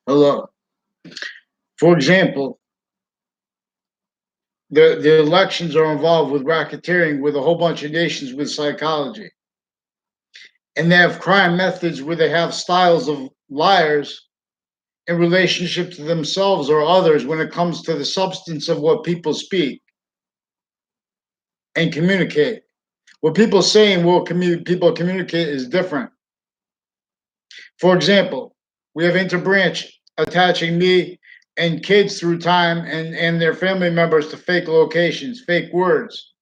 Hello. For example, the elections are involved with racketeering with a whole bunch of nations with psychology. And they have crime methods where they have styles of liars in relationship to themselves or others when it comes to the substance of what people speak and communicate. What people say and what people communicate is different. For example, we have interbranch attaching me and kids through time and their family members to fake locations, fake words,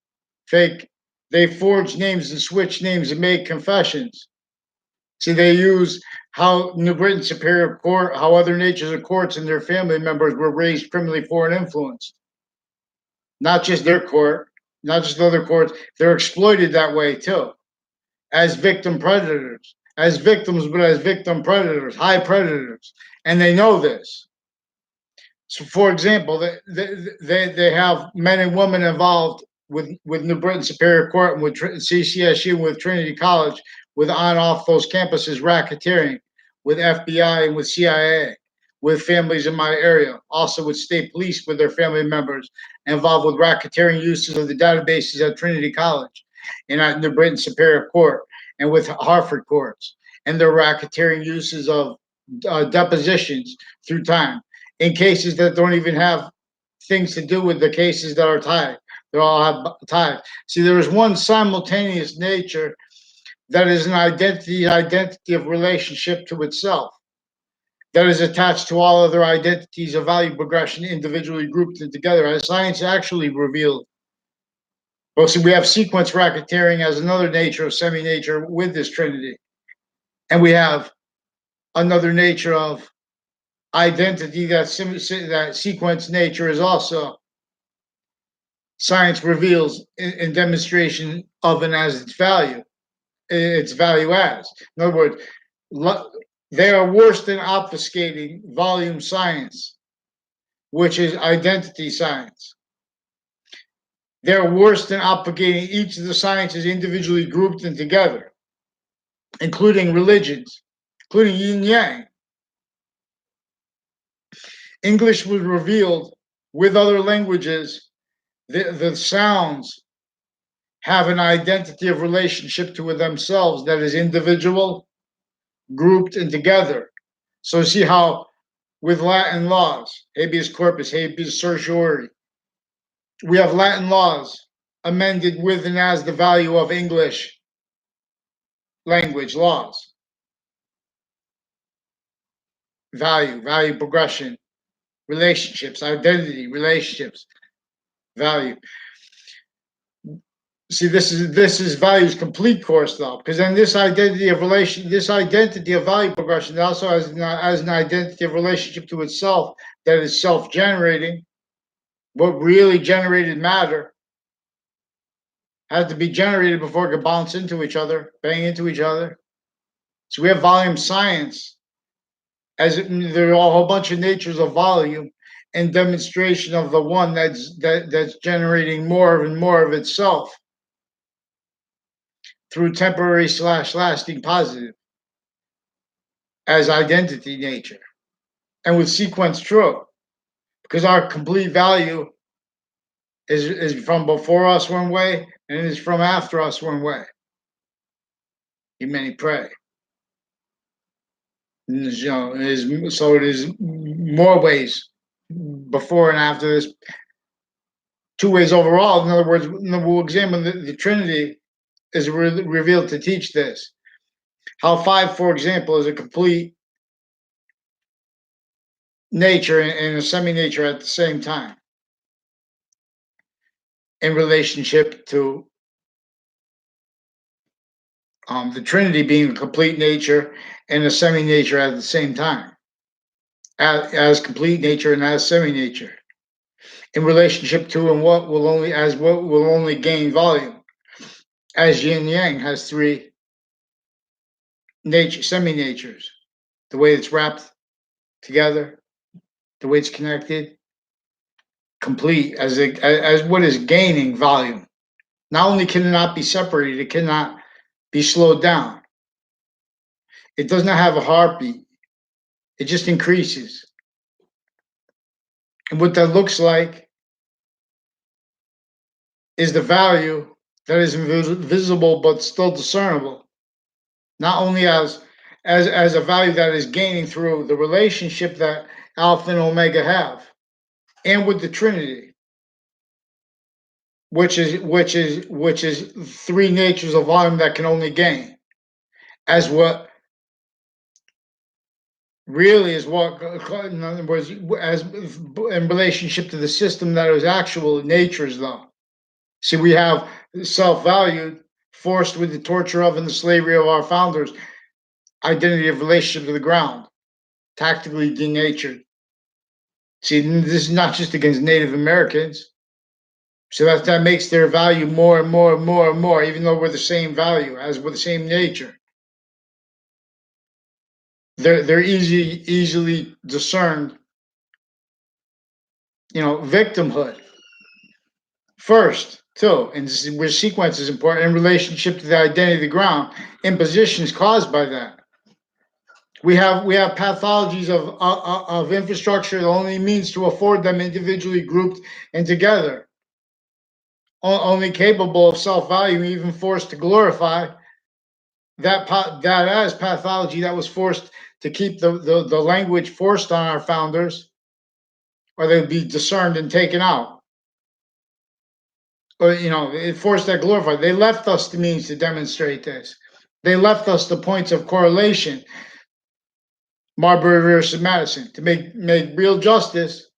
fake. They forge names and switch names and make confessions. See, they use how New Britain Superior Court, how other natures of courts and their family members were raised criminally foreign influenced. Not just their court, not just other courts. They're exploited that way too, as victim predators, as victims, but as victim predators, high predators, and they know this. So, for example, they have men and women involved with New Britain Superior Court and with CCSU, with Trinity College, with on off those campuses racketeering, with FBI and with CIA, with families in my area, also with state police with their family members involved with racketeering uses of the databases at Trinity College and at New Britain Superior Court and with Hartford courts and their racketeering uses of depositions through time in cases that don't even have things to do with the cases that are tied. They all have tied. See, there is one simultaneous nature that is an identity of relationship to itself, that is attached to all other identities of value progression individually grouped and together, as science actually revealed. Well, see, we have sequence racketeering as another nature of semi-nature with this trinity. And we have another nature of identity that sequence nature is also science reveals in demonstration of and as its value as. In other words, they are worse than obfuscating volume science, which is identity science. They're worse than obfuscating each of the sciences individually grouped and together, including religions, including yin yang. English was revealed with other languages. The sounds have an identity of relationship to themselves that is individual, grouped, and together. So see how with Latin laws, habeas corpus, habeas certiorari, we have Latin laws amended with and as the value of English language laws. Value progression, relationships, identity, relationships, value. See, this is values complete course though, because then this identity of value progression also has an identity of relationship to itself that is self-generating. What really generated matter had to be generated before it could bounce into each other, bang into each other. So we have volume science, as there are a whole bunch of natures of volume and demonstration of the one that's generating more and more of itself through temporary / lasting positive as identity nature. And with sequence true, because our complete value is from before us one way and it is from after us one way. You many pray. So it is more ways before and after this, two ways overall. In other words, we'll examine the Trinity is revealed to teach this. How five, for example, is a complete nature and a semi-nature at the same time in relationship to the Trinity being a complete nature and a semi-nature at the same time, as complete nature and as semi-nature, in relationship to and what will only gain volume, as yin yang has three semi-natures, the way it's wrapped together, the way it's connected, complete as what is gaining volume. Not only can it not be separated, it cannot be slowed down. It does not have a heartbeat. It just increases. And what that looks like is the value that is invisible but still discernible, not only as a value that is gaining through the relationship that Alpha and Omega have, and with the Trinity, which is three natures of volume that can only gain, as what really is what, in other words, as in relationship to the system that is actual natures, though. See, we have self-valued, forced with the torture of and the slavery of our founders, identity of relationship to the ground, tactically denatured. See, this is not just against Native Americans. So that makes their value more and more and more and more, even though we're the same value, as we're the same nature. They're easily discerned, victimhood first, too, and this is where sequence is important in relationship to the identity of the ground, impositions caused by that. We have pathologies of infrastructure that only means to afford them individually grouped and together, only capable of self-value, even forced to glorify that as pathology that was forced to keep the language forced on our founders, or they would be discerned and taken out. Or it forced that glorified. They left us the means to demonstrate this. They left us the points of correlation. Marbury versus Madison. To make real justice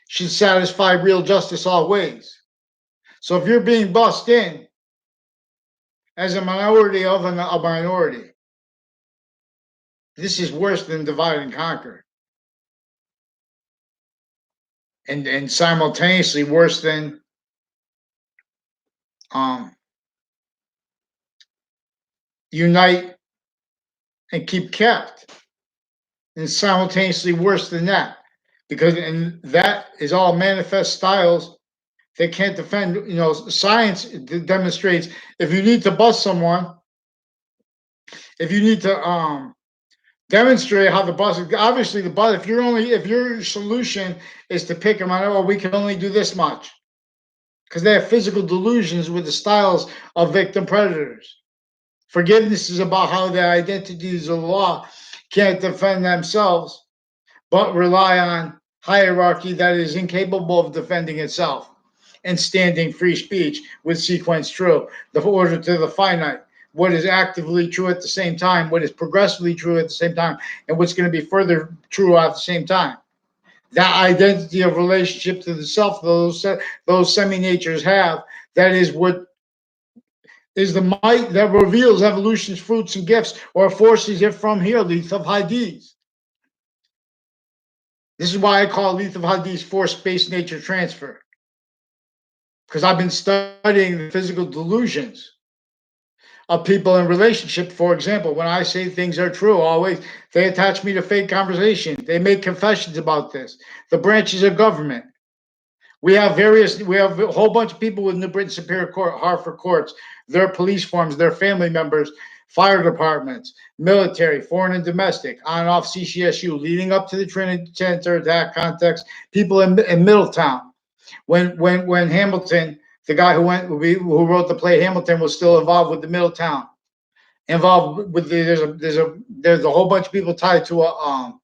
should satisfy real justice always. So if you're being bussed in as a minority of a minority, this is worse than divide and conquer. And simultaneously worse than unite and keep kept. And simultaneously worse than that. And that is all manifest styles they can't defend. Science demonstrates if you need to bust someone, if you need to demonstrate how the bus, obviously the bus, if your solution is to pick them out, we can only do this much, because they have physical delusions with the styles of victim predators. Forgiveness is about how the identities of the law can't defend themselves, but rely on hierarchy that is incapable of defending itself, and standing free speech with sequence true, the order to the finite, what is actively true at the same time, what is progressively true at the same time, and what's going to be further true at the same time. That identity of relationship to the self those semi-natures have, that is what is the might that reveals evolution's fruits and gifts, or forces it from here, Leth of Hadith. This is why I call Leth of Hadith force-based nature transfer, because I've been studying the physical delusions of people in relationship. For example, when I say things are true, always, they attach me to fake conversation. They make confessions about this. The branches of government. We have a whole bunch of people with New Britain Superior Court, Hartford courts, their police forms, their family members, fire departments, military, foreign and domestic, on and off CCSU, leading up to the Trinity Center attack context, people in Middletown. When Hamilton, the guy who wrote the play Hamilton, was still involved with the Middletown, involved with there's a whole bunch of people tied to a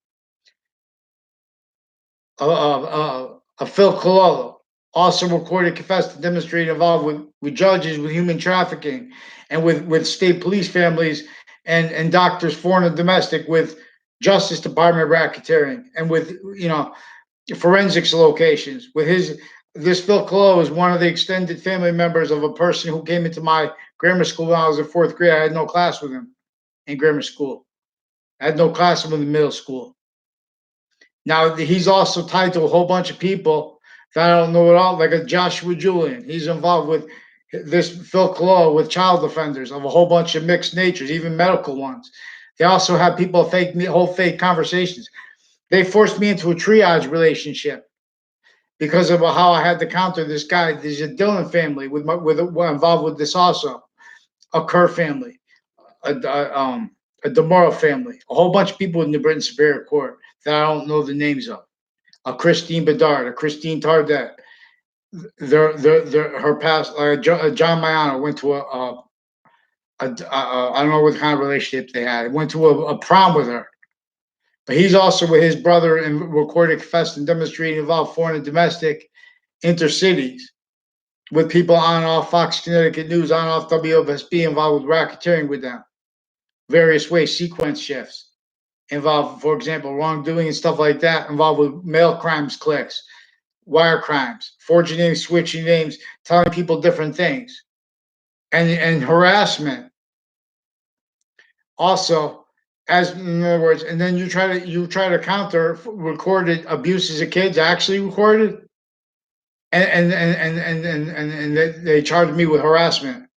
Phil Cololo, also recorded, confessed, and demonstrated involved with judges, with human trafficking, and with state police families and doctors, foreign and domestic, with Justice Department racketeering, and with forensics locations. This Phil Cololo is one of the extended family members of a person who came into my grammar school when I was in fourth grade. I had no class with him in grammar school. I had no class with him in middle school. Now, he's also tied to a whole bunch of people that I don't know at all, like a Joshua Julian. He's involved with this Phil Cololo, with child offenders of a whole bunch of mixed natures, even medical ones. They also have people hold fake conversations. They forced me into a triage relationship because of how I had to counter this guy. There's a Dillon family involved with this also, a Kerr family, a DeMoro family, a whole bunch of people in the Britain Superior Court that I don't know the names of. A Christine Bedard, a Christine Tardet. Her past, John Mayano went to I don't know what kind of relationship they had. He went to a prom with her. But he's also with his brother and recorded, confessed, and demonstrated involved foreign and domestic intercities with people on and off Fox Connecticut News, on and off WFSB, involved with racketeering with them. Various ways, sequence shifts, involved, for example, wrongdoing and stuff like that, involved with mail crimes clicks, wire crimes, forging names, switching names, telling people different things, and harassment. Also, as in other words, and then you try to counter recorded abuses of kids, actually recorded, and they charged me with harassment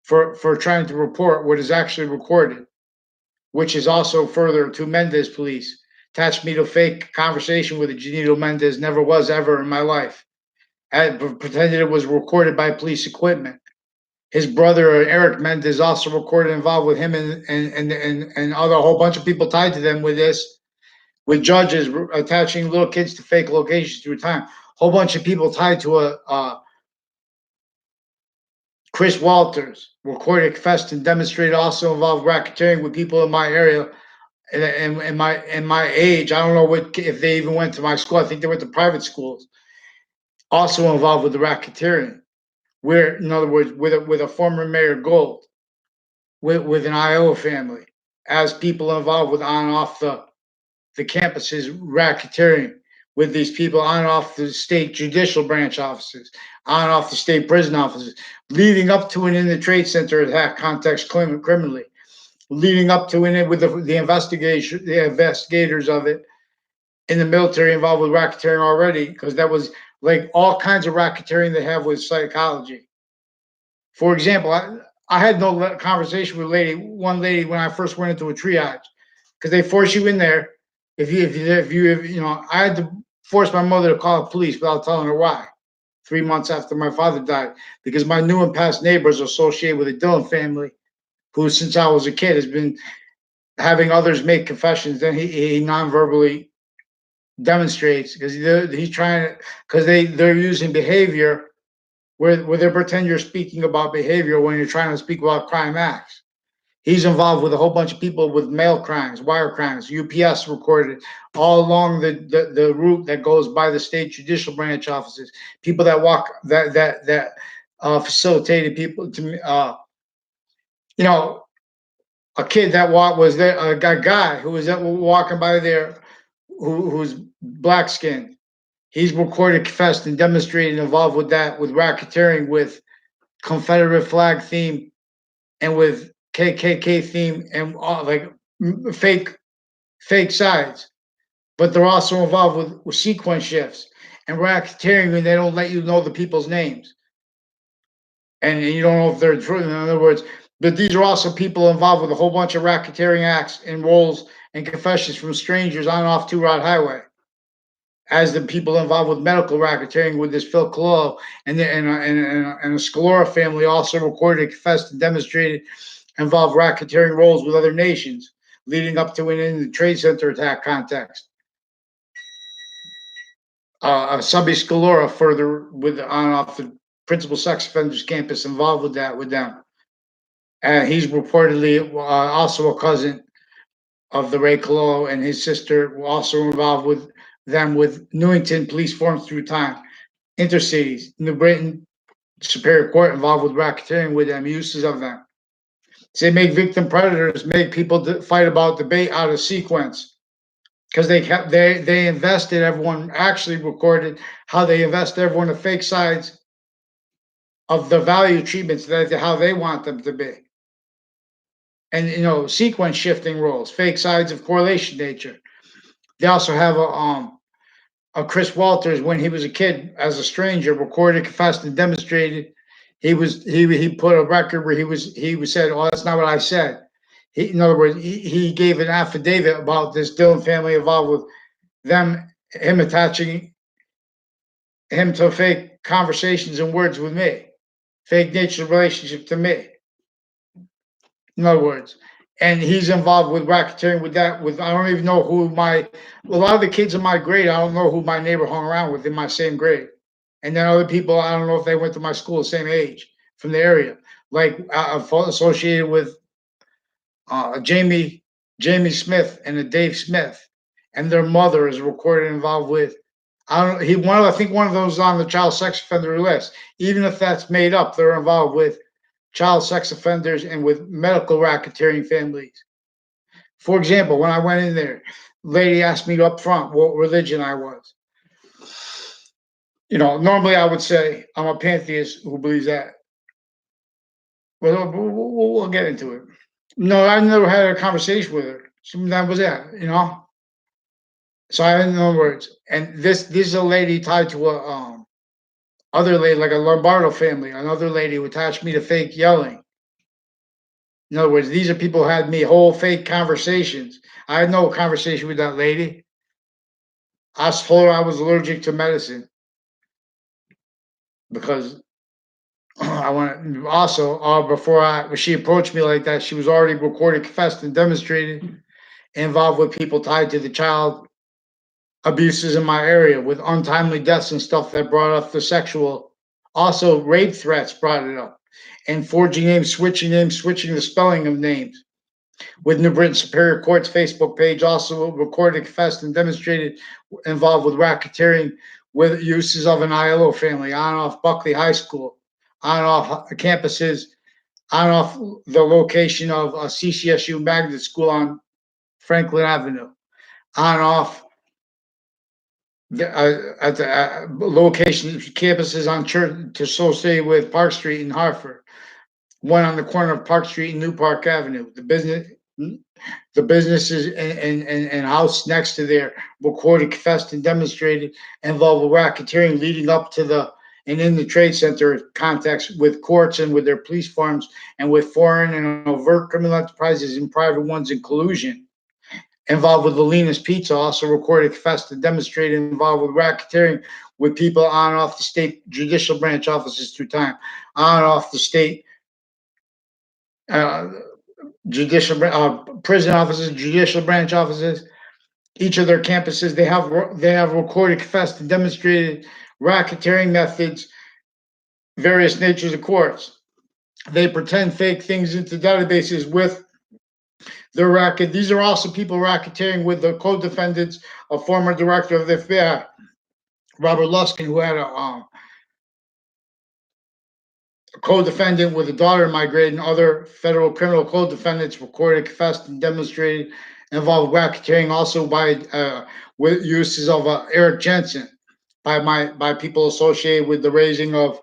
for trying to report what is actually recorded, which is also further to Mendez police. Attached me to a fake conversation with a Janito Mendez, never was ever in my life. I pretended it was recorded by police equipment. His brother Eric Mendez also recorded, involved with him and other whole bunch of people tied to them with this, with judges attaching little kids to fake locations through time. Whole bunch of people tied to a Chris Walters recorded, confessed, and demonstrated, also involved racketeering with people in my area and my age. I don't know what if they even went to my school. I think they went to private schools. Also involved with the racketeering. Where, in other words, with a former Mayor Gold, with an Iowa family, as people involved with on and off the campuses racketeering with these people on and off the state judicial branch offices, on and off the state prison offices, leading up to and in the Trade Center attack context criminally, leading up to and in with the investigators of it in the military involved with racketeering already, because that was like all kinds of racketeering they have with psychology. For example, I had no conversation with one lady when I first went into a triage, because they force you in there. If you know, I had to force my mother to call the police without telling her why. 3 months after my father died, because my new and past neighbors are associated with the Dillon family, who since I was a kid has been having others make confessions. Then he non-verbally demonstrates, because he's trying to, because they're using behavior where they pretend you're speaking about behavior when you're trying to speak about crime acts. He's involved with a whole bunch of people with mail crimes, wire crimes, UPS recorded all along the route that goes by the state judicial branch offices. People that walk that facilitated people to you know, a kid that was there, a guy who was walking by there, who's black skinned. He's recorded, confessed, and demonstrated involved with that, with racketeering, with Confederate flag theme, and with KKK theme, and like fake sides. But they're also involved with sequence shifts and racketeering when they don't let you know the people's names, and you don't know if they're true. In other words, but these are also people involved with a whole bunch of racketeering acts and roles and confessions from strangers on and off Two Rod Highway, as the people involved with medical racketeering with this Phil Collo and a Scalora family also recorded, confessed, and demonstrated involved racketeering roles with other nations, leading up to and in the Trade Center attack context. Subby Scalora further with on and off the principal sex offenders campus involved with them. And he's reportedly also a cousin of the Ray Collo, and his sister were also involved with them with Newington police forms through time, intercities, New Britain Superior Court involved with racketeering with them, uses of them. They make victim predators, make people fight about debate out of sequence, because they invested everyone, actually recorded how they invest everyone in fake sides of the value treatments that how they want them to be. And sequence shifting roles, fake sides of correlation nature. They also have a Chris Walters, when he was a kid as a stranger, recorded, confessed, and demonstrated. He put a record where he said, "Oh, that's not what I said." In other words, he gave an affidavit about this Dillon family involved with him attaching him to fake conversations and words with me, fake nature relationship to me. In other words, and he's involved with racketeering with that. With I don't even know who my a lot of the kids in my grade. I don't know who my neighbor hung around with in my same grade, and then other people I don't know if they went to my school the same age from the area, like associated with Jamie Smith and a Dave Smith, and their mother is recorded involved with. I don't. He one. I think one of those is on the child sex offender list. Even if that's made up, they're involved with child sex offenders and with medical racketeering families. For example, when I went in there, lady asked me up front what religion I was. Normally I would say I'm a pantheist who believes that. Well, we'll get into it. No, I never had a conversation with her. That was it. So I had no words. And this is a lady tied to a other lady, like a Lombardo family, another lady who attached me to fake yelling. In other words, these are people who had me whole fake conversations. I had no conversation with that lady. I told her I was allergic to medicine because I want also when she approached me like that, she was already recorded, confessed, and demonstrated involved with people tied to the child abuses in my area with untimely deaths and stuff that brought up the sexual. Also, rape threats brought it up, and forging names, switching the spelling of names. With New Britain Superior Court's Facebook page, also recorded, confessed, and demonstrated involved with racketeering with uses of an ILO family on and off Buckley High School, on and off campuses, on and off the location of a CCSU magnet school on Franklin Avenue, on and off at the location campuses on Church associated with Park Street in Hartford, one on the corner of Park Street and New Park Avenue. The businesses and house next to there recorded, confessed, and demonstrated involved with racketeering leading up to and in the trade center contacts with courts and with their police farms and with foreign and overt criminal enterprises and private ones in collusion. Involved with Lalena's Pizza, also recorded, confessed, and demonstrated involved with racketeering with people on and off the state judicial branch offices through time, on and off the state uh, judicial prison offices, judicial branch offices. Each of their campuses, they have recorded, confessed, and demonstrated racketeering methods, various natures of courts. They pretend fake things into databases with their racket. These are also people racketeering with the co-defendants, a former director of the FBI, Robert Luskin, who had a co-defendant with a daughter in my grade, and other federal criminal co-defendants recorded, confessed, and demonstrated involved racketeering, also by with uses of Eric Jensen, by people associated with the raising of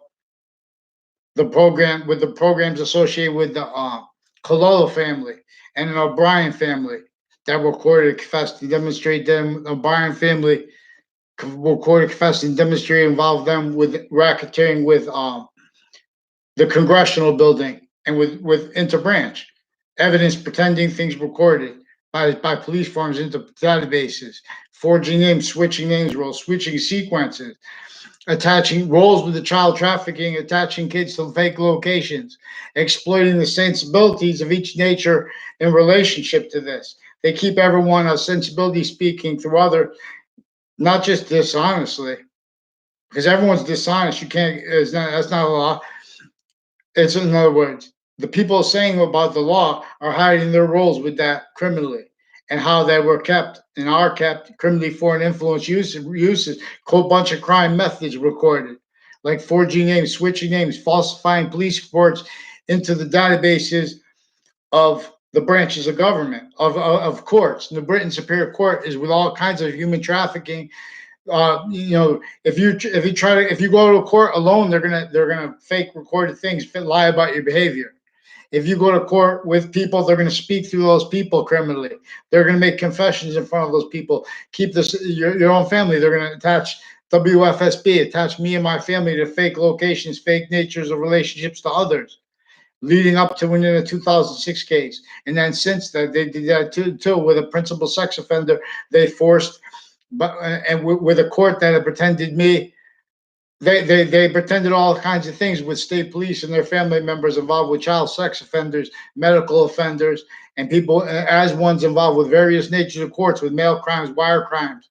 the program, with the programs associated with the Cololo family and an O'Brien family that recorded, confessed, and demonstrated them. O'Brien family recorded, confessed, and demonstrated involved them with racketeering with the congressional building and with interbranch evidence, pretending things recorded by police forms into databases, forging names, switching names roles, switching sequences, attaching roles with the child trafficking, attaching kids to fake locations, exploiting the sensibilities of each nature in relationship to this. They keep everyone a sensibility speaking through other, not just dishonestly, because everyone's dishonest. You can't. That's not a law. It's in other words, the people saying about the law are hiding their roles with that criminally and how they were kept and are kept criminally for an influence uses, whole bunch of crime methods recorded, like forging names, switching names, falsifying police reports into the databases of the branches of government, of courts. The Britain Superior Court is with all kinds of human trafficking. If you go to court alone, they're gonna fake recorded things, lie about your behavior. If you go to court with people, they're gonna speak through those people criminally. They're gonna make confessions in front of those people. Keep this your own family. They're gonna attach WFSB, attach me and my family to fake locations, fake natures of relationships to others, leading up to when in the 2006 case. And then since that, they did that too with a principal sex offender. They forced, but and with a court that had pretended me, they pretended all kinds of things with state police and their family members involved with child sex offenders, medical offenders, and people as ones involved with various natures of courts, with mail crimes, wire crimes,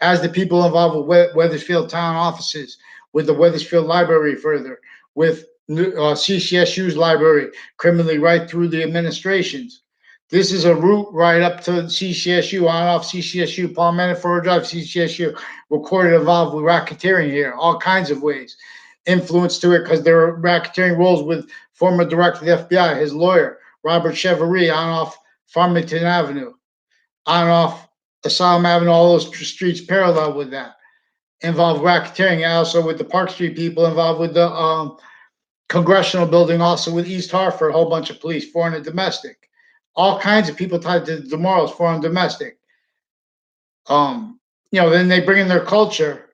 as the people involved with Wethersfield town offices, with the Wethersfield Library further, with CCSU's library, criminally right through the administrations. This is a route right up to CCSU, on off CCSU, Palmetto Ford Drive, CCSU, recorded involved with racketeering here, all kinds of ways. Influence to it because there are racketeering roles with former director of the FBI, his lawyer, Robert Cheverie, on off Farmington Avenue, on off Asylum Avenue, all those streets parallel with that, involved racketeering, and also with the Park Street people involved with the Congressional Building, also with East Hartford, a whole bunch of police, foreign and domestic. All kinds of people tied to the Morals, foreign and domestic. Then they bring in their culture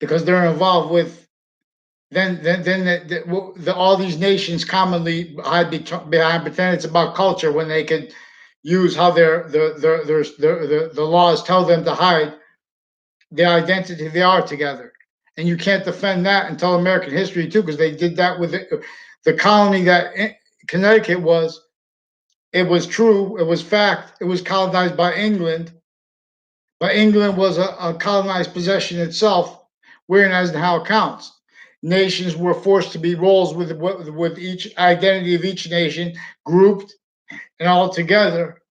because they're involved with. Then all these nations commonly hide behind pretend it's about culture when they could use how the laws tell them to hide the identity they are together. And you can't defend that until American history too, because they did that with the colony that Connecticut was. It was true. It was fact. It was colonized by England, but England was a colonized possession itself, whereas in how it counts. Nations were forced to be roles with each identity of each nation grouped and all together,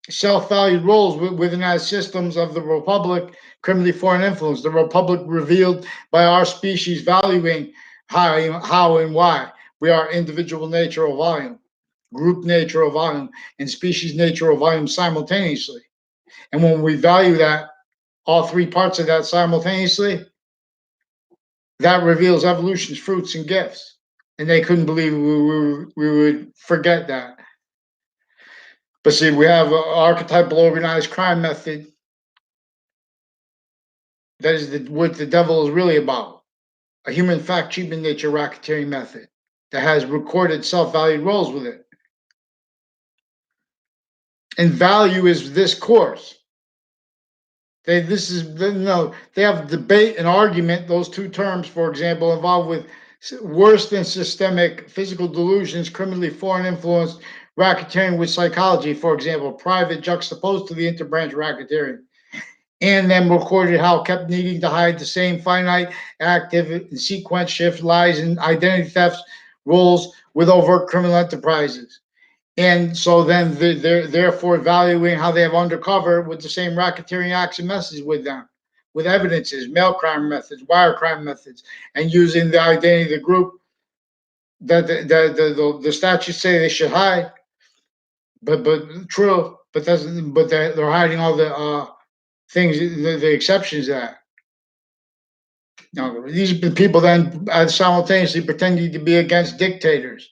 self-valued roles within our systems of the Republic, criminally foreign influence. The Republic revealed by our species valuing how and why we are individual nature or volume, group nature or volume, and species nature or volume simultaneously. And when we value that, all three parts of that simultaneously, that reveals evolution's fruits and gifts. And they couldn't believe we would forget that. But see, we have an archetypal organized crime method that is what the devil is really about. A human fact, cheap in nature racketeering method that has recorded self-valued roles with it. And value is this course. They have debate and argument, those two terms, for example, involved with worse than systemic physical delusions, criminally foreign influence, racketeering with psychology, for example, private juxtaposed to the interbranch racketeering. And then recorded how kept needing to hide the same finite, active, and sequence shift lies and identity thefts roles with overt criminal enterprises. And so then they're therefore valuing how they have undercover with the same racketeering acts and methods with them, with evidences, mail crime methods, wire crime methods, and using the identity of the group that the statutes say they should hide. But true, but they're hiding all the things, the exceptions to that. These people then simultaneously pretending to be against dictators.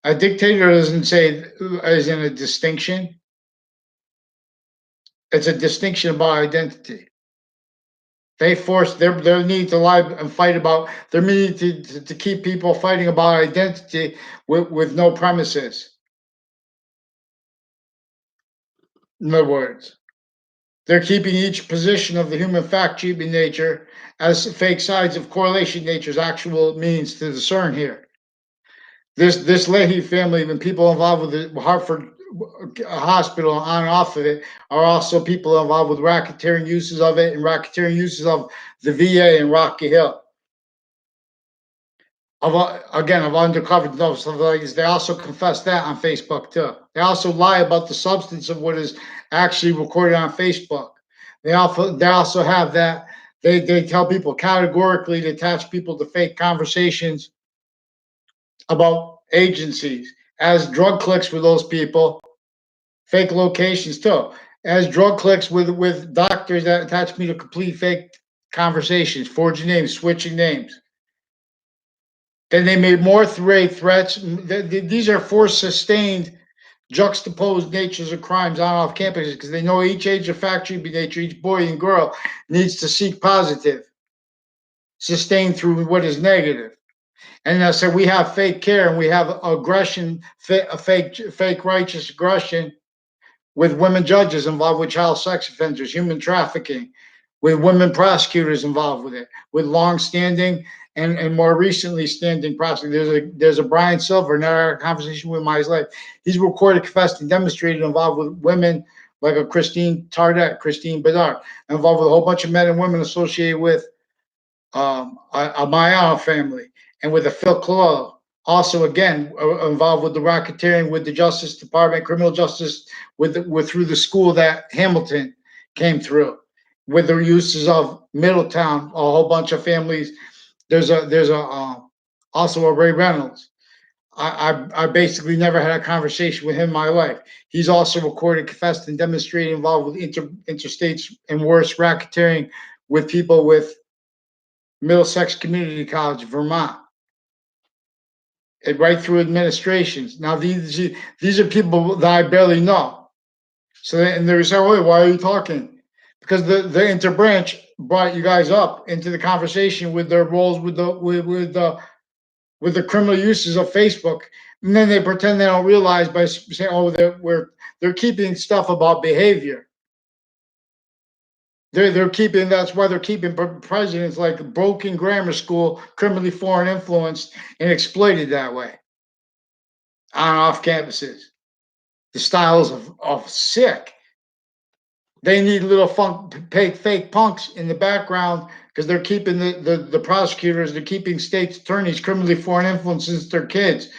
A dictator doesn't say as in a distinction. It's a distinction about identity. They force their need to lie and fight about their need to keep people fighting about identity with no premises. In other words, they're keeping each position of the human fact cheap in nature as fake sides of correlation nature's actual means to discern here. This Leahy family, even people involved with the Hartford Hospital on and off of it, are also people involved with racketeering uses of it and racketeering uses of the VA in Rocky Hill. Of undercover stuff like this. They also confess that on Facebook too. They also lie about the substance of what is actually recorded on Facebook. They also have that. They tell people categorically to attach people to fake conversations about agencies, as drug clicks with those people, fake locations too, as drug clicks with doctors that attach me to complete fake conversations, forging names, switching names. Then they made more threats. These are forced, sustained, juxtaposed natures of crimes on off campuses because they know each age of factory nature, each boy and girl needs to seek positive, sustained through what is negative. And so we have fake care and we have aggression, fake righteous aggression with women judges involved with child sex offenders, human trafficking, with women prosecutors involved with it, with long-standing and more recently standing prosecutor. There's a Brian Silver, another conversation with my life. He's recorded, confessed, and demonstrated involved with women like a Christine Tardet, Christine Bedard, involved with a whole bunch of men and women associated with a Mayano family, and with the Phil Cololo. Also, again, involved with the racketeering with the Justice Department, criminal justice, with through the school that Hamilton came through, with the uses of Middletown, a whole bunch of families. There's also a Ray Reynolds. I basically never had a conversation with him in my life. He's also recorded, confessed, and demonstrated involved with interstates and worse racketeering with people with Middlesex Community College, Vermont, and right through administrations. Now these are people that I barely know. So and they say, "Wait, why are you talking?" Because the interbranch brought you guys up into the conversation with their roles with the criminal uses of Facebook, and then they pretend they don't realize by saying, "Oh, they're keeping stuff about behavior." They're keeping. That's why they're keeping presidents like broken grammar school, criminally foreign influenced, and exploited that way on and off campuses. The styles of sick. They need little fake punks in the background because they're keeping the prosecutors. They're keeping states attorneys, criminally foreign influences their kids,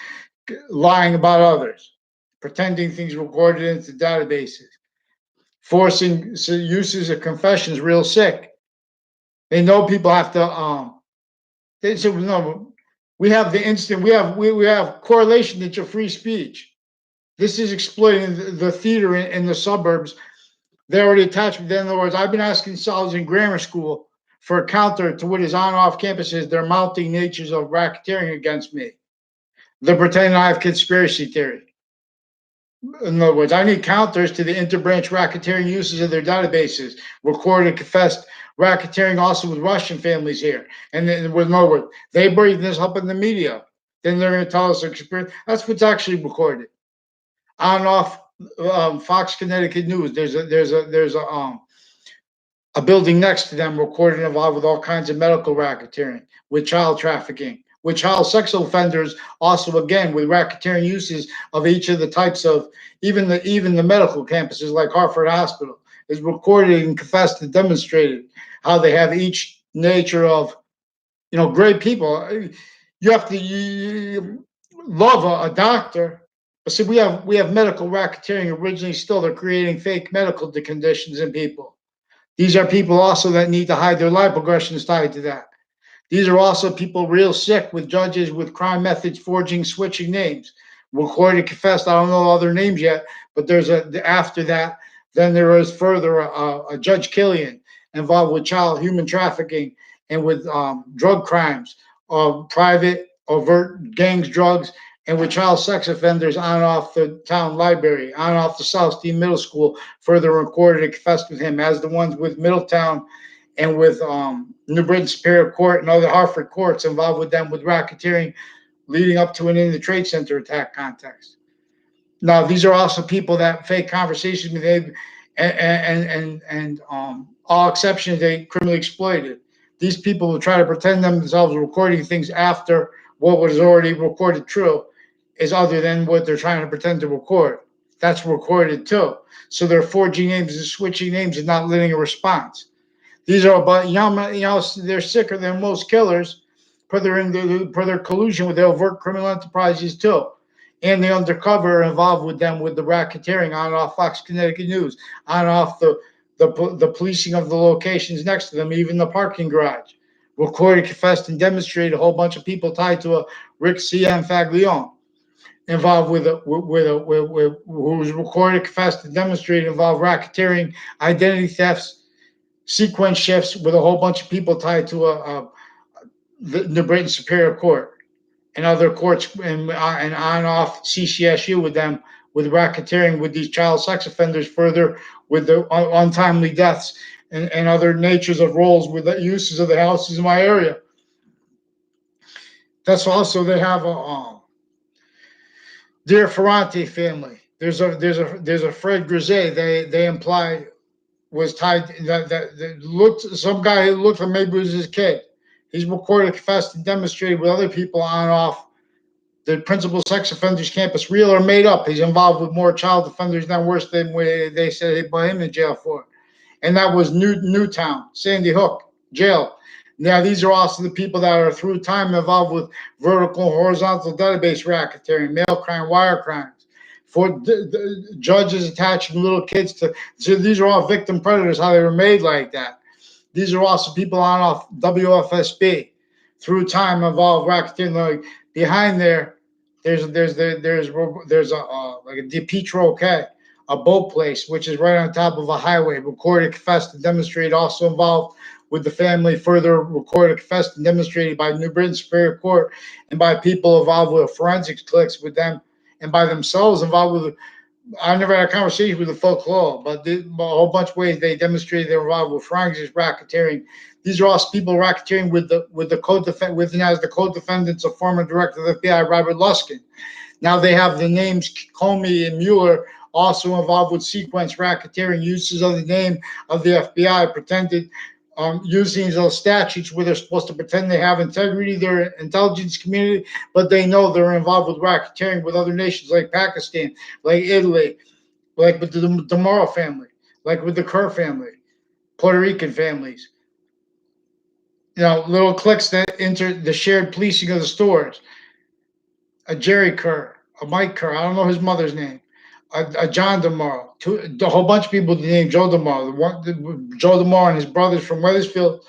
lying about others, pretending things recorded into databases, forcing uses of confessions real sick. They know people have to. They said no. We have the instant. We have correlation into free speech. This is exploiting the theater in the suburbs. They already attached. In other words, I've been asking scholars in grammar school for a counter to what is on and off campuses. They're mounting natures of racketeering against me. They're pretending I have conspiracy theory. In other words, I need counters to the interbranch racketeering uses of their databases, recorded, confessed racketeering also with Russian families here. And then with Norwood, they bring this up in the media. Then they're going to tell us their experience. That's what's actually recorded. On and off Fox Connecticut News. There's a building next to them recorded involved with all kinds of medical racketeering, with child trafficking, with child sex offenders, also again with racketeering uses of each of the types of even the medical campuses like Hartford Hospital is recorded and confessed and demonstrated how they have each nature of great people. You have to love a doctor. But see, we have medical racketeering originally. Still, they're creating fake medical conditions in people. These are people also that need to hide their life progressions tied to that. These are also people real sick with judges with crime methods, forging, switching names. Recorded, confessed. I don't know all their names yet, but there's after that. Then there is further a Judge Killian involved with child human trafficking and with drug crimes, private overt gangs, drugs, and with child sex offenders on and off the town library, on and off the South Steam Middle School, further recorded and confessed with him, as the ones with Middletown and with New Britain Superior Court and other Hartford courts involved with them with racketeering leading up to and in the Trade Center attack context. Now, these are also people that fake conversations with they and all exceptions they criminally exploited. These people will try to pretend themselves recording things after what was already recorded true is other than what they're trying to pretend to record. That's recorded too. So they're forging names and switching names and not letting a response. These are about they're sicker than most killers per their collusion with the overt criminal enterprises too. And the undercover involved with them with the racketeering on and off Fox Connecticut News, on and off the policing of the locations next to them, even the parking garage. Recorded, confessed, and demonstrated a whole bunch of people tied to a Rick C.M. Faglione involved who was recorded, confessed, and demonstrated involved racketeering, identity thefts, sequence shifts with a whole bunch of people tied to the New Britain Superior Court and other courts and on off CCSU with them with racketeering with these child sex offenders, further with the untimely deaths and other natures of roles with the uses of the houses in my area. That's also they have a Dear Ferranti family. There's a Fred Grisey. They imply was tied that looked some guy who looked like maybe it was his kid. He's recorded, confessed, and demonstrated with other people on and off the principal sex offenders campus, real or made up. He's involved with more child offenders than worse than they said they put him in jail for. And that was Newtown, Sandy Hook jail. Now, these are also the people that are through time involved with vertical and horizontal database racketeering, mail crime, wire crimes, for the judges attaching little kids to. So these are all victim predators, how they were made like that. These are also people on off WFSB through time involved racketeering. Like behind there, there's a like a DePietro K, a boat place which is right on top of a highway. Recorded, confessed, and demonstrated. Also involved with the family. Further recorded, confessed, and demonstrated by New Britain Superior Court and by people involved with forensics clicks with them and by themselves involved with. I never had a conversation with the folklore, but a whole bunch of ways they demonstrated they're involved with forensics, racketeering. These are all people racketeering with the co-defendant, with as the co-defendants of former director of the FBI Robert Luskin. Now they have the names Comey and Mueller also involved with sequence racketeering, uses of the name of the FBI, pretended using those statutes where they're supposed to pretend they have integrity, their intelligence community, but they know they're involved with racketeering with other nations like Pakistan, like Italy, like with the DeMoro family, like with the Kerr family, Puerto Rican families. You know, little cliques that enter the shared policing of the stores. A Jerry Kerr, a Mike Kerr, I don't know his mother's name, a John DeMoro, a whole bunch of people named Joe DeMoro. Joe DeMoro and his brothers from Wethersfield.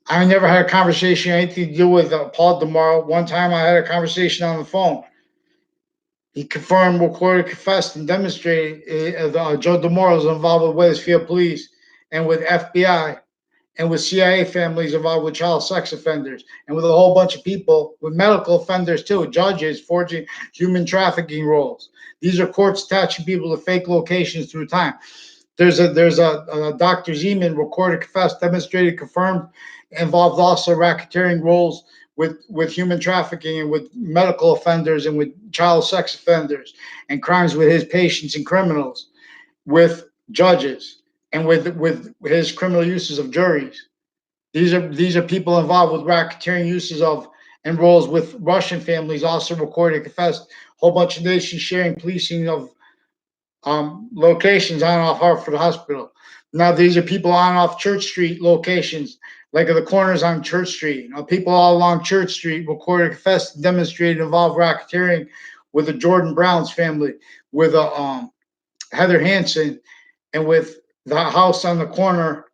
I never had a conversation anything to do with Paul DeMoro. One time I had a conversation on the phone. He confirmed, recorded, confessed, and demonstrated Joe DeMoro was involved with Wethersfield Police and with FBI and with CIA families involved with child sex offenders and with a whole bunch of people with medical offenders too, judges forging human trafficking roles. These are courts attaching people to fake locations through time. There's a Dr. Zeman recorded, confessed, demonstrated, confirmed, involved also racketeering roles with human trafficking and with medical offenders and with child sex offenders and crimes with his patients and criminals, with judges and with his criminal uses of juries. These are people involved with racketeering uses of and roles with Russian families also recorded, confessed, whole bunch of nations sharing policing of locations on and off Hartford Hospital. Now these are people on and off Church Street locations, like the corners on Church Street. You know, people all along Church Street recorded, confessed, demonstrated, involved racketeering with the Jordan Browns family, with Heather Hansen, and with the house on the corner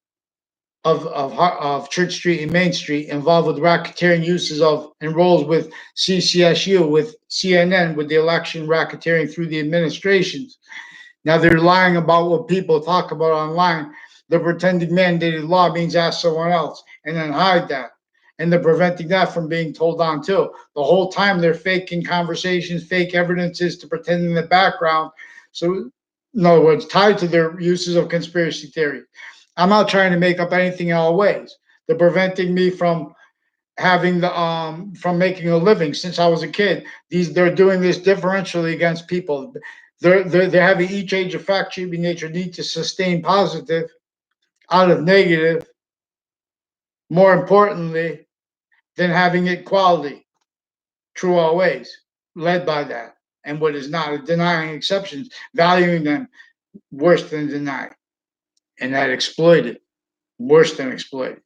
of Church Street and Main Street, involved with racketeering uses of and roles with CCSU, with CNN, with the election racketeering through the administrations. Now they're lying about what people talk about online. They're pretending mandated law means ask someone else and then hide that. And they're preventing that from being told on too. The whole time they're faking conversations, fake evidences to pretend in the background. So, in other words, tied to their uses of conspiracy theory. I'm not trying to make up anything in all ways. They're preventing me from having the from making a living since I was a kid. They're doing this differentially against people. They're having each age of fact shaping nature need to sustain positive out of negative, more importantly than having equality, true always, led by that. And what is not denying exceptions, valuing them worse than deny. And that exploited, worse than exploited.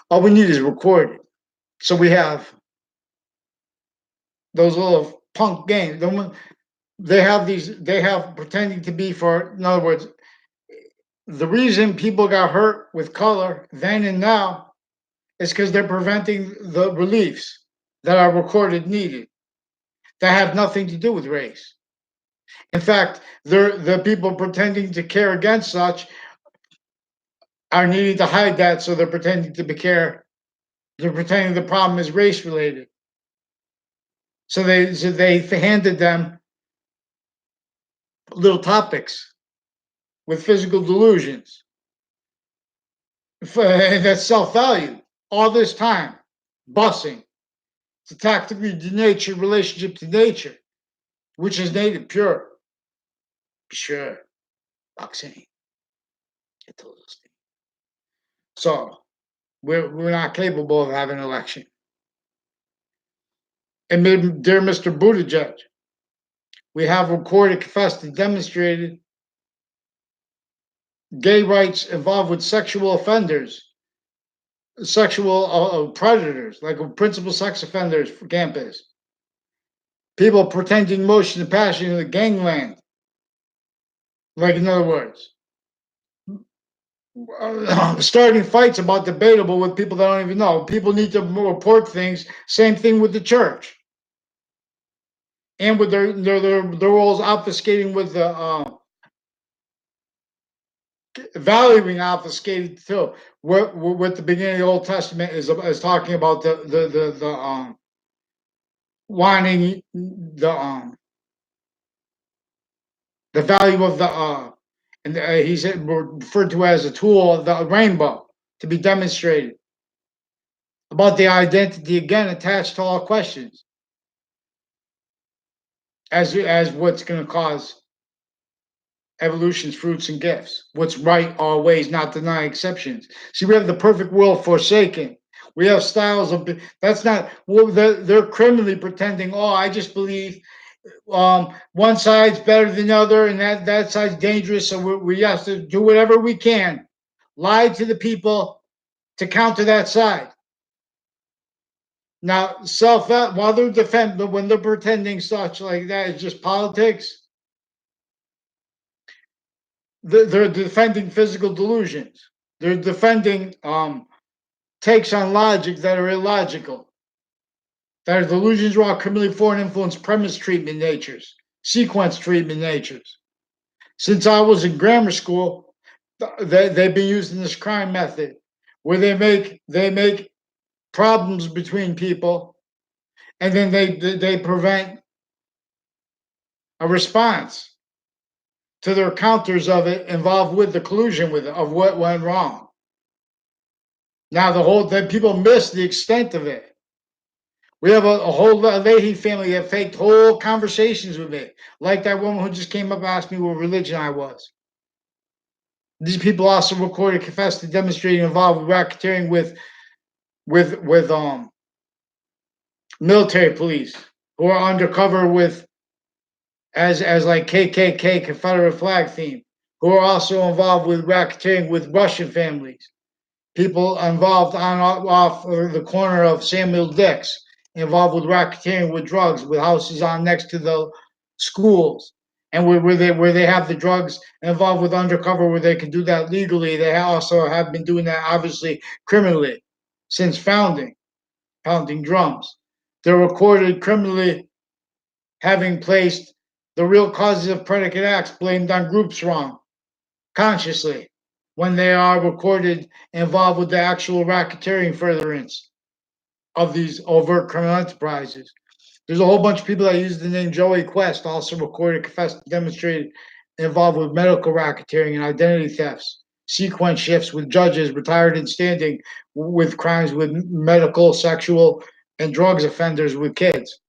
All we need is recorded. So we have those little punk games. They have pretending to be for, in other words, the reason people got hurt with color then and now is because they're preventing the reliefs that are recorded needed that have nothing to do with race. In fact, the people pretending to care against such are needing to hide that, so they're pretending to be care. They're pretending the problem is race related. So they handed them little topics with physical delusions that's self-value all this time, busing. It's a tactically denatured relationship to nature, which is native pure. Sure, boxing. I told us. So We're not capable of having an election. And dear Mr. Buttigieg, we have recorded, confessed, and demonstrated gay rights involved with sexual offenders, sexual predators, like principal sex offenders for campus. People pretending motion and passion in the gangland. Like, in other words, starting fights about debatable with people that don't even know. People need to report things. Same thing with the church. And with their roles obfuscating with the valuing obfuscated too. What the beginning of the Old Testament is talking about the wanting the value of the and he's referred to as a tool of the rainbow to be demonstrated about the identity again attached to all questions as what's going to cause evolution's fruits and gifts. What's right always, not deny exceptions. See, we have the perfect world forsaken. We have styles of that's not well, they're criminally pretending. Oh, I just believe one side's better than the other, and that side's dangerous. So we have to do whatever we can, lie to the people to counter that side. Now, while they're when they're pretending such like that, it's just politics. They're defending physical delusions. They're defending takes on logic that are illogical. That are delusions raw, criminally foreign influence, premise treatment natures, sequence treatment natures. Since I was in grammar school, they've been using this crime method where they make problems between people, and then they prevent a response to their counters of it involved with the collusion with it, of what went wrong. Now then people miss the extent of it. We have a whole Leahy family that faked whole conversations with me, like that woman who just came up and asked me what religion I was. These people also recorded, confessed, and demonstrated involved with racketeering with military police who are undercover with as like KKK Confederate flag theme, who are also involved with racketeering with Russian families. People involved on off the corner of Samuel Dix, involved with racketeering with drugs, with houses on next to the schools, and where they have the drugs involved with undercover, where they can do that legally. They also have been doing that obviously criminally since pounding drums. They're recorded criminally having placed the real causes of predicate acts blamed on groups wrong, consciously, when they are recorded involved with the actual racketeering furtherance of these overt criminal enterprises. There's a whole bunch of people that use the name Joey Quest, also recorded, confessed, demonstrated, involved with medical racketeering and identity thefts, sequence shifts with judges retired and standing with crimes with medical, sexual, and drugs offenders with kids.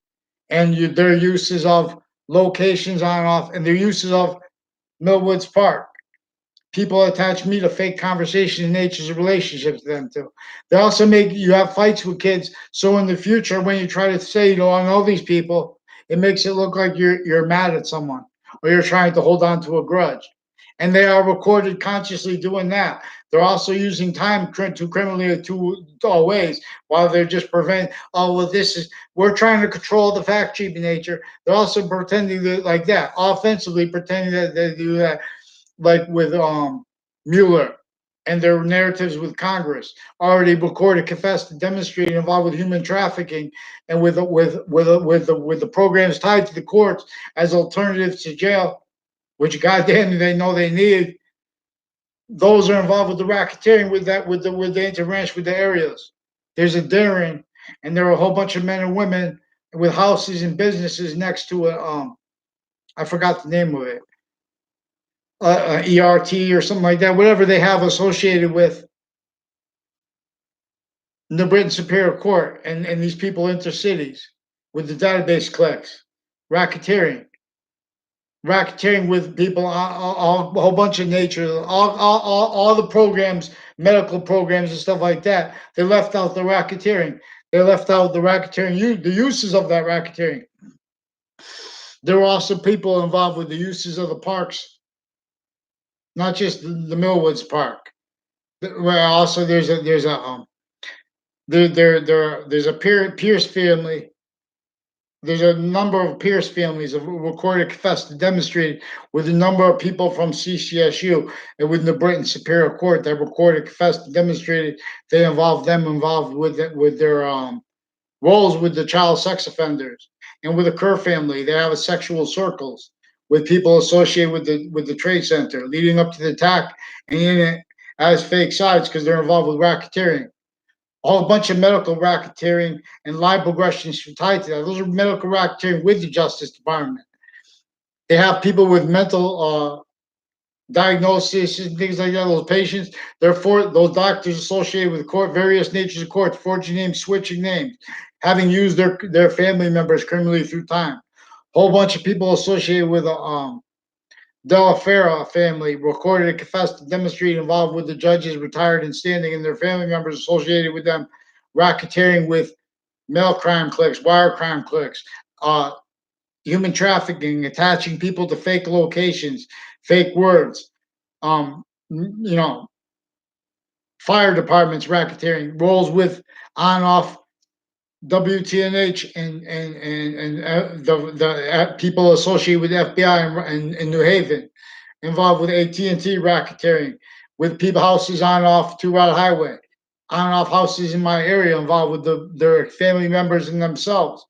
And their uses of locations on and off, and their uses of Millwoods Park. People attach me to fake conversation and natures of relationships to them too. They also make you have fights with kids, so in the future, when you try to say, I know these people, it makes it look like you're mad at someone or you're trying to hold on to a grudge. And they are recorded consciously doing that. They're also using time to criminally two ways, while they're just we're trying to control the fact cheaping nature. They're also pretending that, like that, offensively pretending that they do that, like with Mueller and their narratives with Congress, already recorded, confessed, and demonstrated involved with human trafficking, and with the programs tied to the courts as alternatives to jail, which goddamn they know they need. Those are involved with the racketeering, with the interranch with the areas. There's a Darren, and there are a whole bunch of men and women with houses and businesses next to it. I forgot the name of it. ERT or something like that, whatever they have associated with the Britain Superior Court and these people intercities with the database clicks, racketeering. racketeering with people, a whole bunch of nature, all the programs, medical programs and stuff like that. They left out the racketeering. They left out the racketeering, the uses of that racketeering. There were also people involved with the uses of the parks, not just the Millwoods Park. Where also there's a Pierce family. There's a number of Pierce families of recorded, confessed, and demonstrated with a number of people from CCSU and with the Britain Superior Court that recorded, confessed, and demonstrated they involved with their roles with the child sex offenders. And with the Kerr family, they have a sexual circles with people associated with the Trade Center leading up to the attack and in it as fake sides because they're involved with racketeering. A whole bunch of medical racketeering and libel aggressions tied to that. Those are medical racketeering with the Justice Department. They have people with mental diagnosis and things like that. Those patients, therefore, those doctors associated with court, various natures of courts, forging names, switching names, having used their family members criminally through time. Whole bunch of people associated with Della Fera family recorded and confessed and demonstrated involved with the judges retired and standing and their family members associated with them racketeering with mail crime clicks, wire crime clicks, human trafficking, attaching people to fake locations, fake words, you know, fire departments racketeering, roles with on off WTNH and the people associated with the FBI in New Haven, involved with AT&T racketeering, with people houses on and off Two Route Highway, on and off houses in my area involved with their family members and themselves.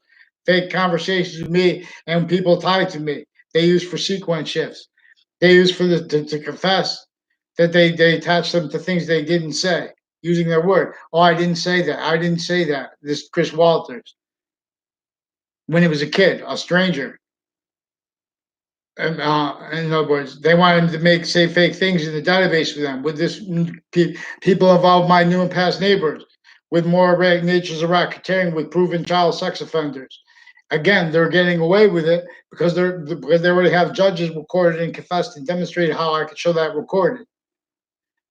Fake conversations with me and people tied to me. They use for sequence shifts. They use for to confess that they attach them to things they didn't say using their word. Oh, I didn't say that. I didn't say that. This Chris Walters, when he was a kid, a stranger. And in other words, they want him to say fake things in the database for them. With this, people involved, my new and past neighbors, with more natures of racketeering, with proven child sex offenders. Again, they're getting away with it because they already have judges recorded and confessed and demonstrated how I could show that recorded.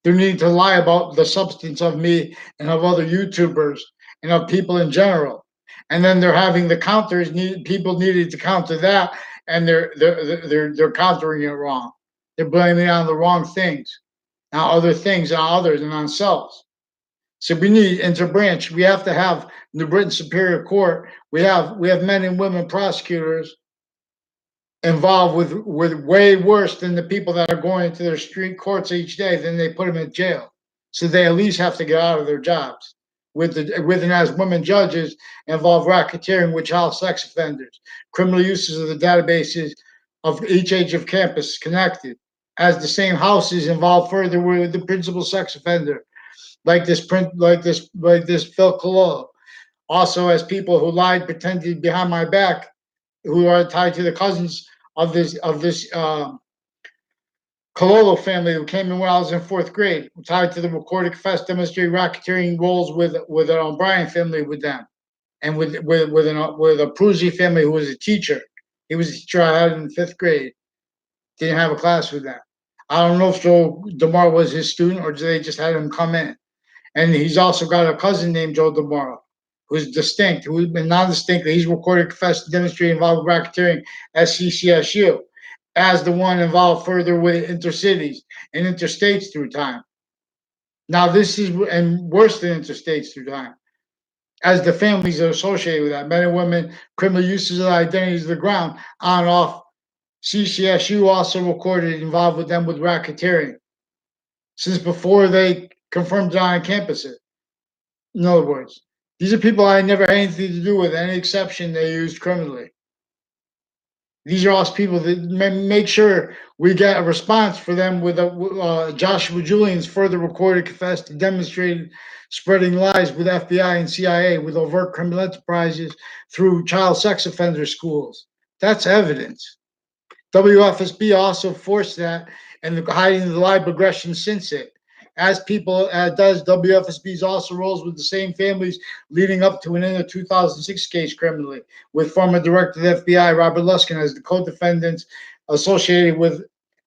They need to lie about the substance of me and of other YouTubers and of people in general. And then they're having the counters. People needed to counter that, and they're countering it wrong. They're blaming it on the wrong things, on other things, on others, and on selves. So we need interbranch. We have to have the Britain Superior Court. We have men and women prosecutors involved with way worse than the people that are going to their street courts each day. Then they put them in jail, so they at least have to get out of their jobs. With and as women judges involve racketeering with child sex offenders, criminal uses of the databases of each age of campus connected, as the same houses involved further with the principal sex offender, like this Phil Cololo. Also, as people who lied, pretended behind my back, who are tied to the cousins of this Cololo family who came in when I was in fourth grade, tied to the recorded, confessed, demonstrated racketeering roles with an O'Brien family with them, and with a Pruzzi family who was a teacher. He was a teacher I had in fifth grade. Didn't have a class with them. I don't know if Joe DeMar was his student or they just had him come in. And he's also got a cousin named Joe DeMora, who's distinct, who's been non-distinct. He's recorded, confessed, demonstrated involved with racketeering at CCSU, as the one involved further with intercities and interstates through time. Now this is and worse than interstates through time, as the families are associated with that, men and women, criminal uses of identities of the ground, on and off. CCSU also recorded involved with them with racketeering since before they confirmed it on campuses. In other words, these are people I never had anything to do with, any exception they used criminally. These are also people that make sure we get a response for them with Joshua Julian's further recorded, confessed, and demonstrated spreading lies with FBI and CIA with overt criminal enterprises through child sex offender schools. That's evidence. WFSB also forced that and hiding the live progression since it. As people does, WFSB's also rolls with the same families leading up to and in the 2006 case criminally, with former director of the FBI Robert Luskin as the co-defendants, associated with,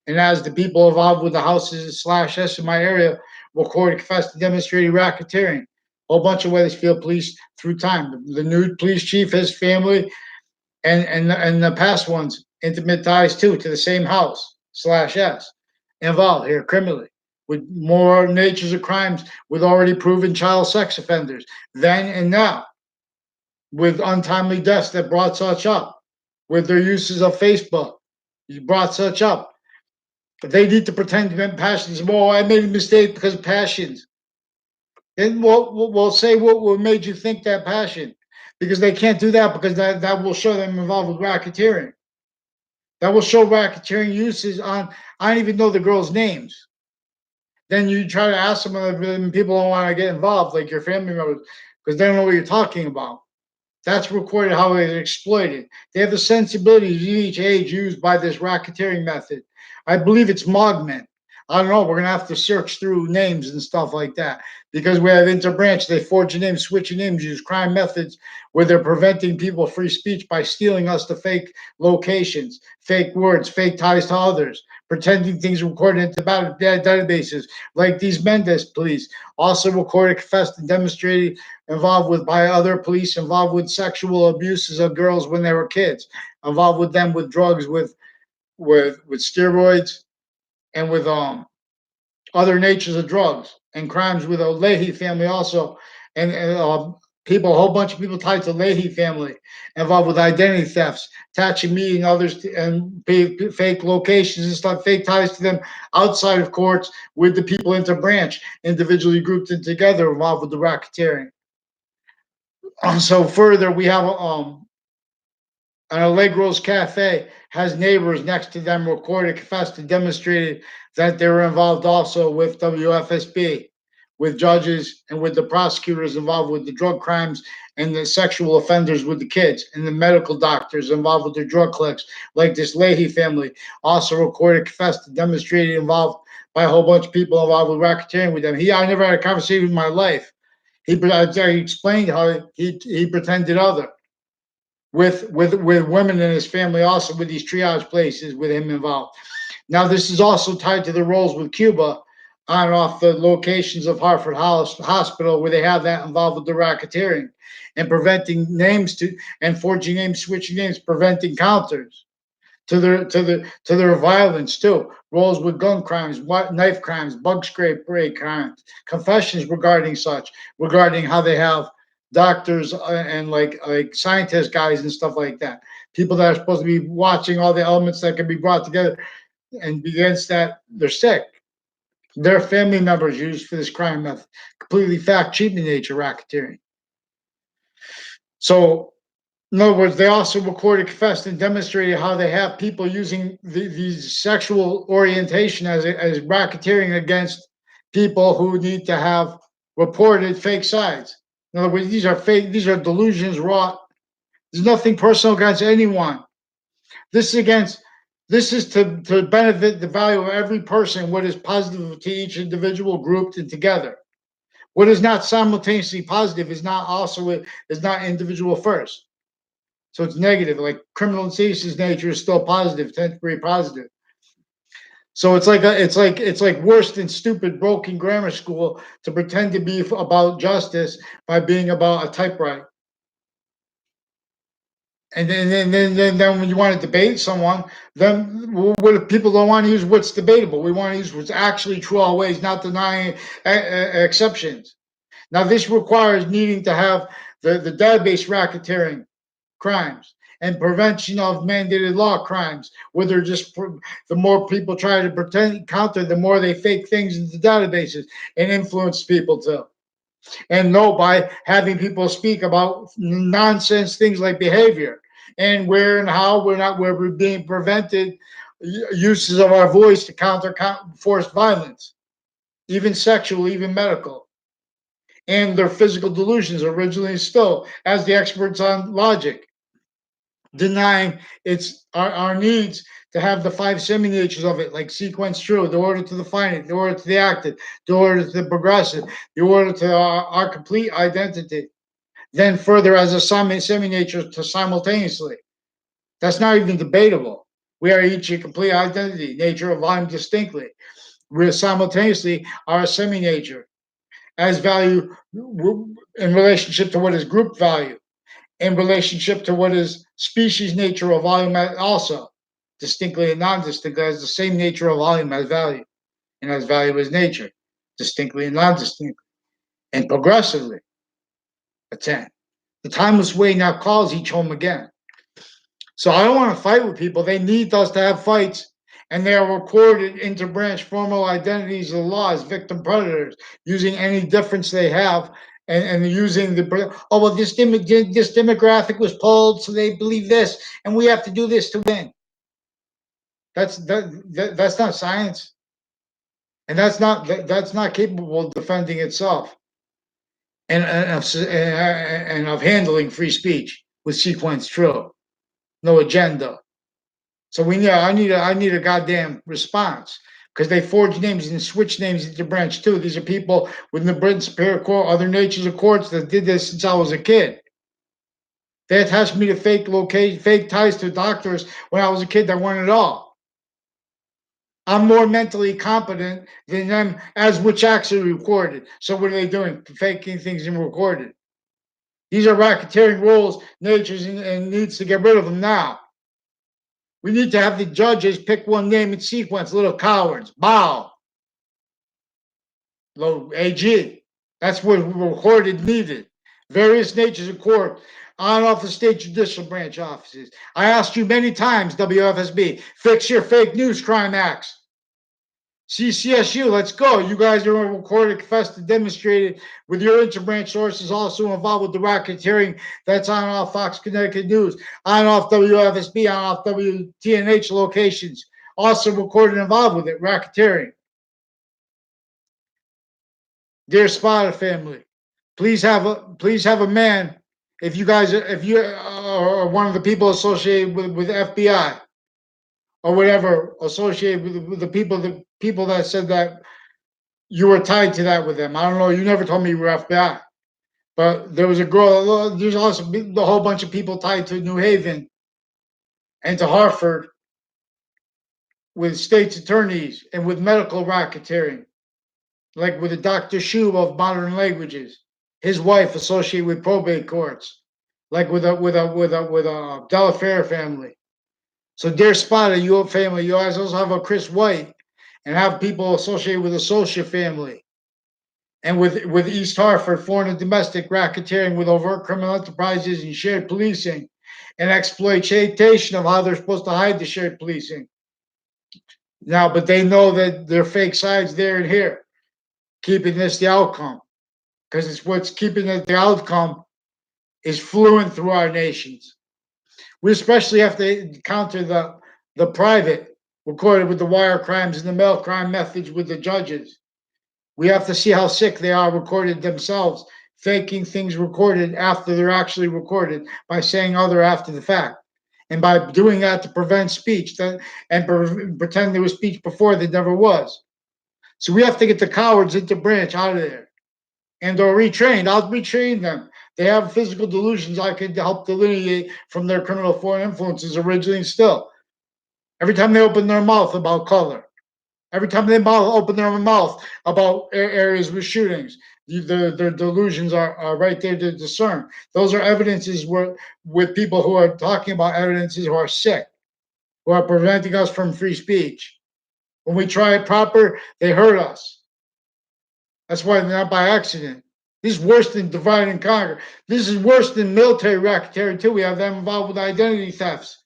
and as the people involved with the houses slash S in my area recorded, confessed, and demonstrated racketeering. A whole bunch of Wethersfield police through time. The new police chief, his family, and the past ones, intimate ties too to the same house slash S involved here criminally with more natures of crimes with already proven child sex offenders then and now, with untimely deaths that brought such up, with their uses of Facebook, you brought such up. They need to pretend to be passions. Well, I made a mistake because of passions. And we'll say what made you think that passion, because they can't do that because that will show them involved with racketeering. That will show racketeering uses on. I don't even know the girls' names. Then you try to ask them, and people don't want to get involved, like your family members, because they don't know what you're talking about. That's recorded how it's exploited. They have the sensibilities of each age used by this racketeering method. I believe it's Mogment. I don't know. We're gonna have to search through names and stuff like that because we have interbranch. They forge names, switching names, use crime methods where they're preventing people free speech by stealing us to fake locations, fake words, fake ties to others, pretending things recorded into databases like these Mendez police, also recorded, confessed, and demonstrated involved with by other police, involved with sexual abuses of girls when they were kids, involved with them with drugs, with steroids, and with other natures of drugs and crimes with the Leahy family also, and people, a whole bunch of people tied to Leahy family involved with identity thefts, attaching me and others to, and fake locations and stuff, fake ties to them outside of courts with the people interbranch, individually grouped and together involved with the racketeering. So further, we have an Allegro's Cafe has neighbors next to them recorded, confessed, and demonstrated that they were involved also with WFSB, with judges and with the prosecutors involved with the drug crimes and the sexual offenders with the kids and the medical doctors involved with the drug clicks, like this Leahy family, also recorded, confessed, and demonstrated involved by a whole bunch of people involved with racketeering with them. I never had a conversation in my life. He explained how he pretended other with women in his family, also with these triage places with him involved. Now, this is also tied to the roles with Cuba on and off the locations of Hartford Hospital, where they have that involved with the racketeering and preventing names to and forging names, switching names, preventing counters to their violence too. Roles with gun crimes, knife crimes, bug scrape break crimes, confessions regarding such, regarding how they have doctors and like scientist guys and stuff like that. People that are supposed to be watching all the elements that can be brought together, and against that, they're sick. Their family members used for this crime method, completely fact cheating nature racketeering. So in other words, they also recorded, confessed, and demonstrated how they have people using these sexual orientation as racketeering against people who need to have reported fake sides. In other words, these are fake, these are delusions wrought. There's nothing personal against anyone. This is against this is to benefit the value of every person, what is positive to each individual grouped and together. What is not simultaneously positive is not also is not individual first. So it's negative. Like criminal incestuous nature is still positive, 10th degree positive. So it's like worse than stupid broken grammar school to pretend to be about justice by being about a typewriter. And then when you want to debate someone, then what if people don't want to use what's debatable? We want to use what's actually true always, not denying exceptions. Now this requires needing to have the database racketeering crimes and prevention of mandated law crimes, where they're just the more people try to pretend counter, the more they fake things into databases and influence people to. And no, by having people speak about nonsense things like behavior and where and how we're being prevented uses of our voice to counter forced violence, even sexual, even medical, and their physical delusions originally still as the experts on logic, denying it's our needs to have the five semi-natures of it, like sequence true, the order to the finite, the order to the active, the order to the progressive, the order to our complete identity. Then further as a semi-nature to simultaneously. That's not even debatable. We are each a complete identity, nature of volume distinctly. We simultaneously are a semi-nature, as value in relationship to what is group value, in relationship to what is species nature or volume also, distinctly and non-distinctly, has the same nature of volume as value, and as value as nature, distinctly and non-distinctly, and progressively attend. The timeless way now calls each home again. So I don't want to fight with people. They need us to have fights, and they are recorded into branch formal identities of the law as victim predators, using any difference they have, and using the well, this demographic was polled, so they believe this, and we have to do this to win. That's not science, and that's not capable of defending itself, and of handling free speech with sequence true, no agenda. So I need a goddamn response, because they forge names and switch names into branch too. These are people within the Britain Superior Court, other natures of courts that did this since I was a kid. They attached me to fake ties to doctors when I was a kid that weren't at all. I'm more mentally competent than them, as which actually recorded. So what are they doing? Faking things and recorded. These are racketeering rules, natures, and needs to get rid of them now. We need to have the judges pick one name in sequence, little cowards. Bow. Low AG. That's what recorded needed. Various natures of court on off the state judicial branch offices. I asked you many times, WFSB, fix your fake news crime acts. CCSU, let's go. You guys are recorded, confessed, and demonstrated with your interbranch sources also involved with the racketeering that's on off Fox Connecticut News, on off WFSB, on off WTNH locations, also recorded and involved with it, racketeering. Dear Spada family, please have a man. If you are one of the people associated with FBI or whatever, associated with the people that said that you were tied to that with them. I don't know. You never told me you were FBI, but there was a girl. There's also a whole bunch of people tied to New Haven and to Hartford with state's attorneys and with medical racketeering, like with the Dr. Shu of modern languages, his wife associated with probate courts, like with a Delafair family. So, dear Spada, your family, you guys also have a Chris White, and have people associated with the Socia family, and with East Hartford, foreign and domestic racketeering with overt criminal enterprises and shared policing, and exploitation of how they're supposed to hide the shared policing. Now, but they know that there are fake sides there and here, keeping this the outcome, because it's what's keeping it the outcome is fluent through our nations. We especially have to counter the private recorded with the wire crimes and the mail crime methods with the judges. We have to see how sick they are recorded themselves, faking things recorded after they're actually recorded by saying other after the fact. And by doing that to prevent speech and pretend there was speech before there never was. So we have to get the cowards into branch out of there and or retrained. I'll retrain them. They have physical delusions I could help delineate from their criminal foreign influences originally and still. Every time they open their mouth about color, every time they open their mouth about areas with shootings, their delusions are right there to discern. Those are evidences with people who are talking about evidences who are sick, who are preventing us from free speech. When we try it proper, they hurt us. That's why they're not by accident. This is worse than divide and conquer. This is worse than military racketeering too. We have them involved with identity thefts.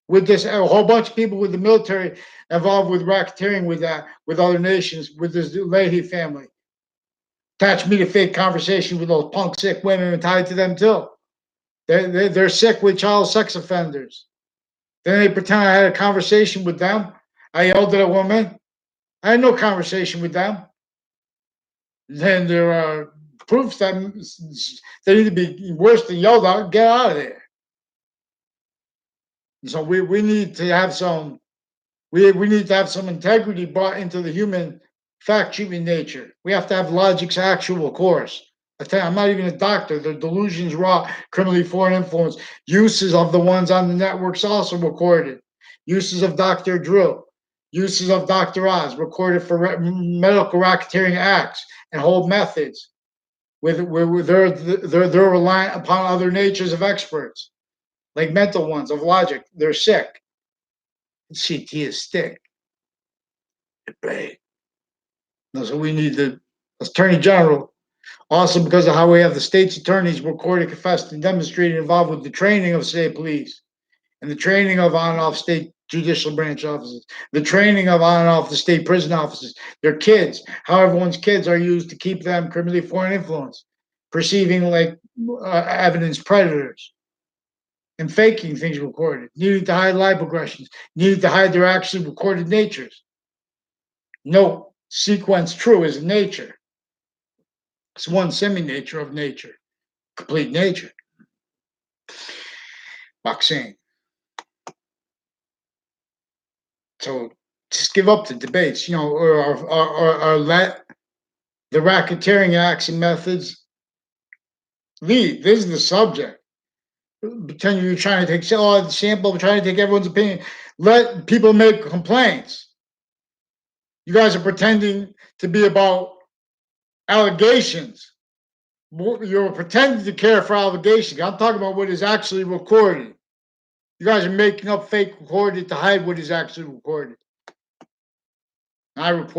With this, a whole bunch of people with the military involved with racketeering with that, with other nations, with this Leahy family. Attach me to fake conversation with those punk sick women tied to them too. They're sick with child sex offenders. Then they pretend I had a conversation with them. I yelled at a woman. I had no conversation with them. Then there are proofs that they need to be worse than yelled out. Get out of there. So we need to have some we need to have some integrity brought into the human fact treatment nature. We have to have logic's actual course. I tell you, I'm not even a doctor. The delusions, raw, criminally foreign influence, uses of the ones on the networks also recorded. uses of Dr. Drill, uses of Dr. Oz, recorded for medical racketeering acts and whole methods, where they're reliant upon other natures of experts, like mental ones of logic. They're sick. CT is thick. Right. So we need the Attorney General. Also, because of how we have the state's attorneys recorded, confessed, and demonstrated involved with the training of state police and the training of on and off state judicial branch officers, the training of on and off the state prison officers, their kids, how everyone's kids are used to keep them criminally foreign influence, perceiving like evidence predators, and faking things recorded, needing to hide live progressions, needing to hide their actually recorded natures. No sequence true is nature. It's one semi-nature of nature, complete nature. Vaccine. So just give up the debates, or let the racketeering acts and methods lead. This is the subject. Pretend you're trying to take the sample, trying to take everyone's opinion. Let people make complaints. You guys are pretending to be about allegations. You're pretending to care for allegations. I'm talking about what is actually recorded. You guys are making up fake recorded to hide what is actually recorded. I report.